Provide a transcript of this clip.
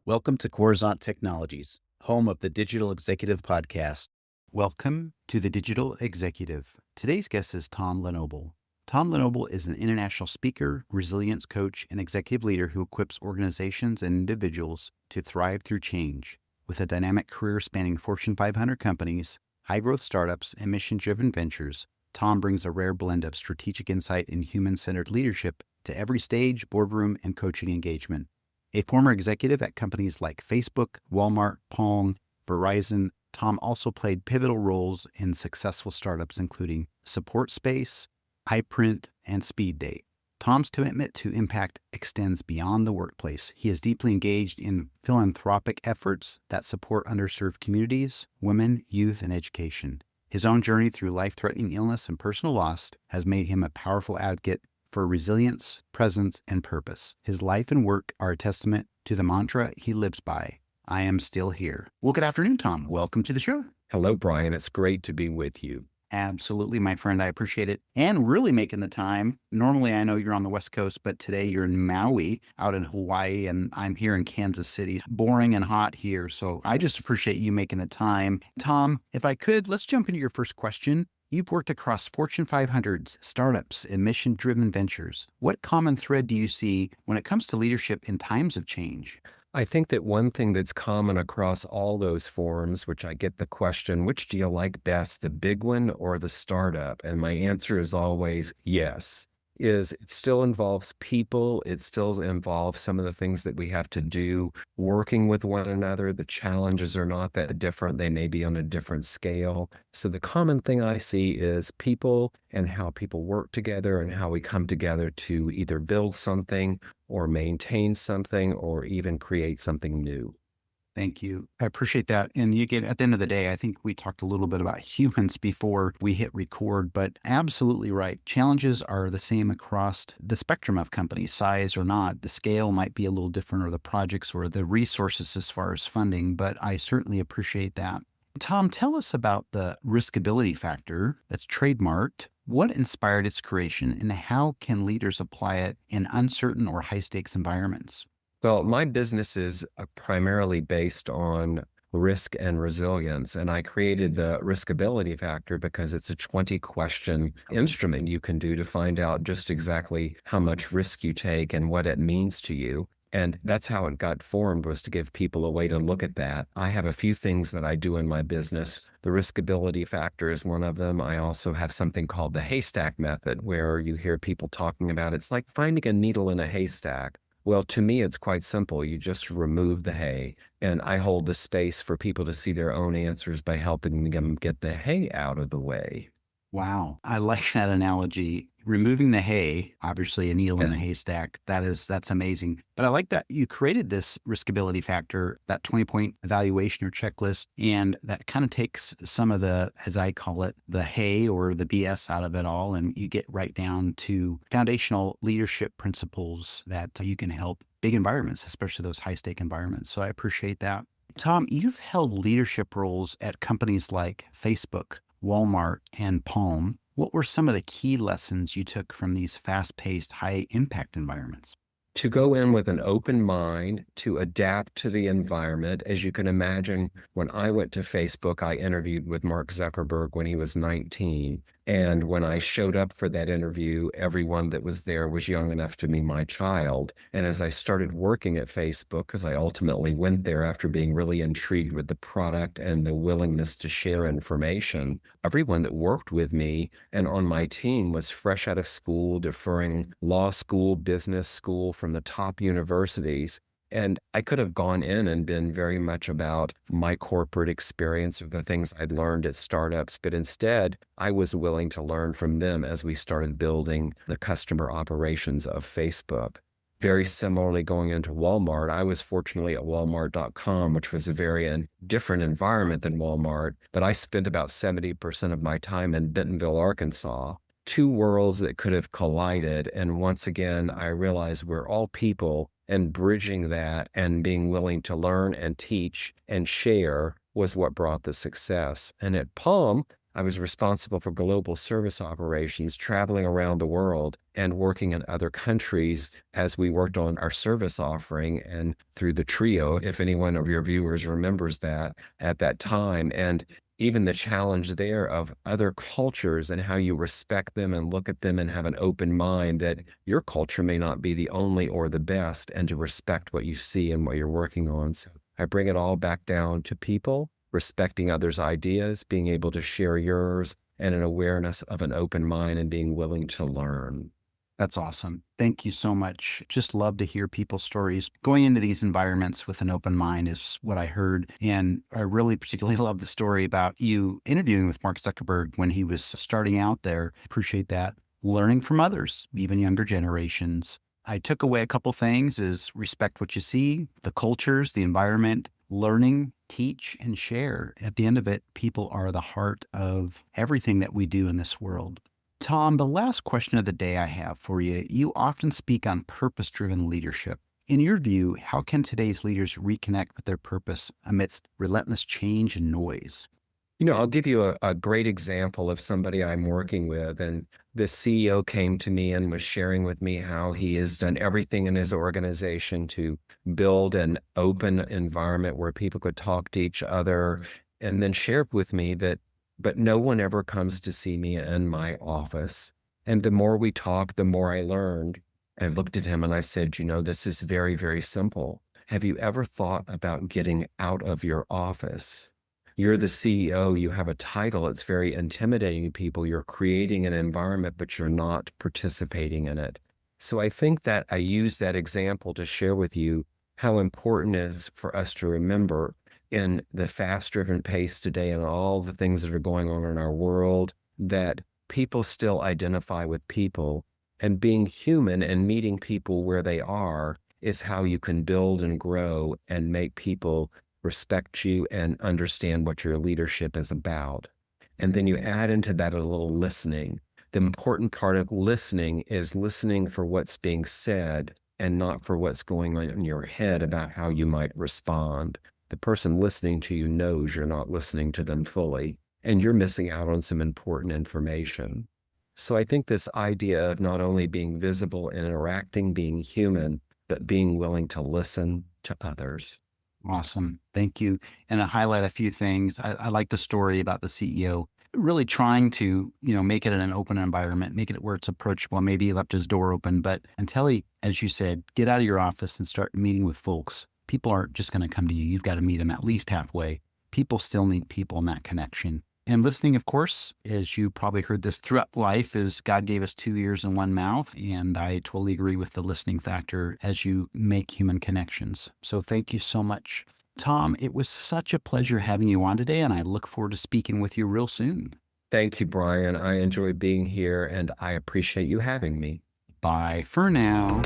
Welcome to Coruzant Technologies, home of the Digital Executive Podcast. Welcome to the Digital Executive. Today's guest is Tom LeNoble. Tom LeNoble is an international speaker, resilience coach, and executive leader who equips organizations and individuals to thrive through change. With a dynamic career spanning Fortune 500 companies, high-growth startups, and mission-driven ventures, Tom brings a rare blend of strategic insight and human-centered leadership to every stage, boardroom, and coaching engagement. A former executive at companies like Facebook, Walmart, Palm, Verizon, Tom also played pivotal roles in successful startups including Support Space, iPrint, and SpeedDate. Tom's commitment to impact extends beyond the workplace. He is deeply engaged in philanthropic efforts that support underserved communities, women, youth, and education. His own journey through life-threatening illness and personal loss has made him a powerful advocate for resilience, presence, and purpose. His life and work are a testament to the mantra he lives by, I am still here. Well, good afternoon, Tom. Welcome to the show. Hello, Brian. It's great to be with you. Absolutely, my friend. I appreciate it. And really making the time. Normally, I know you're on the West Coast, but today you're in Maui, out in Hawaii, and I'm here in Kansas City. Boring and hot here. So I just appreciate you making the time. Tom, if I could, let's jump into your first question. You've worked across Fortune 500s, startups, and mission-driven ventures. What common thread do you see when it comes to leadership in times of change? I think that one thing that's common across all those forums, which I get the question, which do you like best, the big one or the startup? And my answer is always yes. It still involves people. It still involves some of the things that we have to do, working with one another. The challenges are not that different. They may be on a different scale. So the common thing I see is people and how people work together and how we come together to either build something or maintain something or even create something new. Thank you. I appreciate that. And you get, at the end of the day, I think we talked a little bit about humans before we hit record, but absolutely right. Challenges are the same across the spectrum of companies, size or not. The scale might be a little different, or the projects or the resources as far as funding, but I certainly appreciate that. Tom, tell us about the riskability factor that's trademarked. What inspired its creation, and how can leaders apply it in uncertain or high stakes environments? Well, my business is primarily based on risk and resilience. And I created the riskability factor because it's a 20-question instrument you can do to find out just exactly how much risk you take and what it means to you. And that's how it got formed, was to give people a way to look at that. I have a few things that I do in my business. The riskability factor is one of them. I also have something called the haystack method, where you hear people talking about it's like finding a needle in a haystack. Well, to me, it's quite simple. You just remove the hay, and I hold the space for people to see their own answers by helping them get the hay out of the way. Wow. I like that analogy. Removing the hay, obviously a needle in the haystack, that's amazing. But I like that you created this riskability factor, that 20-point evaluation or checklist, and that kind of takes some of the, as I call it, the hay or the BS out of it all. And you get right down to foundational leadership principles that you can help big environments, especially those high stake environments. So I appreciate that. Tom, you've held leadership roles at companies like Facebook, Walmart, and Palm. What were some of the key lessons you took from these fast-paced, high-impact environments? To go in with an open mind, to adapt to the environment. As you can imagine, when I went to Facebook, I interviewed with Mark Zuckerberg when he was 19. And when I showed up for that interview, everyone that was there was young enough to be my child. And as I started working at Facebook, because I ultimately went there after being really intrigued with the product and the willingness to share information, everyone that worked with me and on my team was fresh out of school, deferring law school, business school from the top universities. And I could have gone in and been very much about my corporate experience of the things I'd learned at startups, but instead I was willing to learn from them as we started building the customer operations of Facebook. Very similarly, going into Walmart, I was fortunately at Walmart.com, which was a very different environment than Walmart, but I spent about 70% of my time in Bentonville, Arkansas. Two worlds that could have collided. And once again, I realized we're all people, and bridging that and being willing to learn and teach and share was what brought the success. And at Palm, I was responsible for global service operations, traveling around the world and working in other countries as we worked on our service offering and through the trio, if any one of your viewers remembers that at that time. And even the challenge there of other cultures and how you respect them and look at them and have an open mind that your culture may not be the only or the best, and to respect what you see and what you're working on. So I bring it all back down to people, respecting others' ideas, being able to share yours, and an awareness of an open mind and being willing to learn. That's awesome. Thank you so much. Just love to hear people's stories. Going into these environments with an open mind is what I heard. And I really particularly love the story about you interviewing with Mark Zuckerberg when he was starting out there. Appreciate that. Learning from others, even younger generations. I took away a couple things is respect what you see, the cultures, the environment, learning, teach, and share. At the end of it, people are the heart of everything that we do in this world. Tom, the last question of the day I have for you, you often speak on purpose-driven leadership. In your view, how can today's leaders reconnect with their purpose amidst relentless change and noise? I'll give you a great example of somebody I'm working with. And this CEO came to me and was sharing with me how he has done everything in his organization to build an open environment where people could talk to each other, and then shared with me that, but no one ever comes to see me in my office. And the more we talked, the more I learned. I looked at him and I said, this is very, very simple. Have you ever thought about getting out of your office? You're the CEO, you have a title, it's very intimidating to people. You're creating an environment, but you're not participating in it. So I think that I use that example to share with you how important it is for us to remember in the fast-driven pace today and all the things that are going on in our world, that people still identify with people, and being human and meeting people where they are is how you can build and grow and make people respect you and understand what your leadership is about. And then you add into that a little listening. The important part of listening is listening for what's being said and not for what's going on in your head about how you might respond. The person listening to you knows you're not listening to them fully, and you're missing out on some important information. So I think this idea of not only being visible and interacting, being human, but being willing to listen to others. Awesome. Thank you. And I highlight a few things. I like the story about the CEO really trying to, make it in an open environment, make it where it's approachable. Maybe he left his door open, but until he, as you said, get out of your office and start meeting with folks, people aren't just going to come to you. You've got to meet them at least halfway. People still need people in that connection. And listening, of course, as you probably heard this throughout life, is God gave us 2 ears and 1 mouth. And I totally agree with the listening factor as you make human connections. So thank you so much. Tom, it was such a pleasure having you on today, and I look forward to speaking with you real soon. Thank you, Brian. I enjoy being here, and I appreciate you having me. Bye for now.